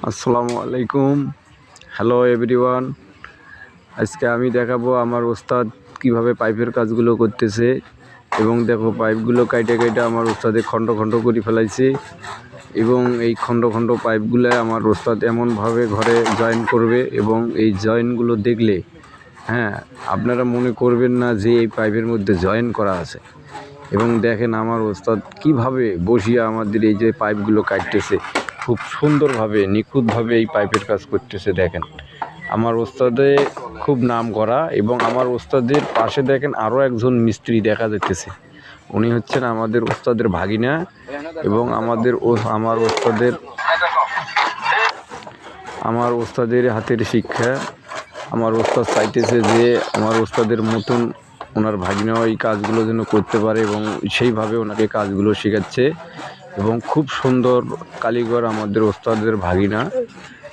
আসসালামু আলাইকুম। Hello everyone. আজকে আমি দেখাবো আমার ওস্তাদ কিভাবে পাইপের কাজগুলো করতেছে। এবং দেখো পাইপগুলো কাইটে কাইটে আমার ওস্তাদে খণ্ড খণ্ড করে ফেলাইছে। এবং এই খণ্ড খণ্ড পাইপগুলো আমার ওস্তাদ এমনভাবে ঘরে জয়েন করবে, এবং এই জয়েনগুলো দেখলে আপনারা মনে করবেন না যে এই পাইপের মধ্যে জয়েন করা আছে। এবং দেখেন আমার ওস্তাদ কিভাবে বসিয়ে আমাদের এই যে পাইপগুলো কাটতেছে, খুব সুন্দরভাবে নিখুঁতভাবে এই পাইপের কাজ করতেছে। দেখেন আমার ওস্তাদে খুব নাম করা, এবং আমার ওস্তাদের পাশে দেখেন আরও একজন মিস্ত্রি দেখা যাইতেছে। উনি হচ্ছেন আমাদের ওস্তাদের ভাগিনা, এবং আমার ওস্তাদের হাতের শিক্ষা। আমার ওস্তাদ চাইতেছে যে আমার ওস্তাদের মতন ওনার ভাগিনাও এই কাজগুলো যেন করতে পারে, এবং সেইভাবে ওনাকে কাজগুলো শেখাচ্ছে। এবং খুব সুন্দর কারিগর আমাদের ওস্তাদের ভাগিনা।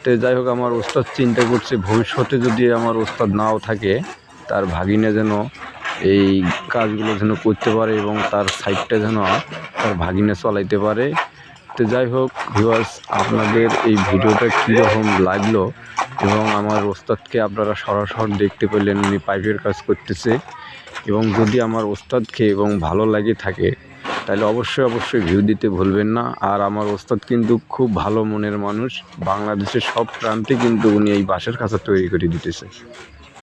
তো যাই হোক, আমার ওস্তাদ চিন্তা করছে ভবিষ্যতে যদি আমার ওস্তাদ নাও থাকে, তার ভাগিনা যেন এই কাজগুলো যেন করতে পারে, এবং তার সাইডটা যেন তার ভাগিনা চালাইতে পারে। তো যাই হোক ভিউয়ার্স, আপনাদের এই ভিডিওটা কীরকম লাগলো, এবং আমার ওস্তাদকে আপনারা সরাসরি দেখতে পেলেন উনি পাইপের কাজ করতেছে। এবং যদি আমার ওস্তাদকে এবং ভালো লাগে থাকে, তাহলে অবশ্যই ভিউ দিতে ভুলবেন না। আর আমার ওস্তাদ কিন্তু খুব ভালো মনের মানুষ। বাংলাদেশের সব প্রান্তে কিন্তু উনি এই বাঁশের খাঁচা তৈরি করে দিতেছে।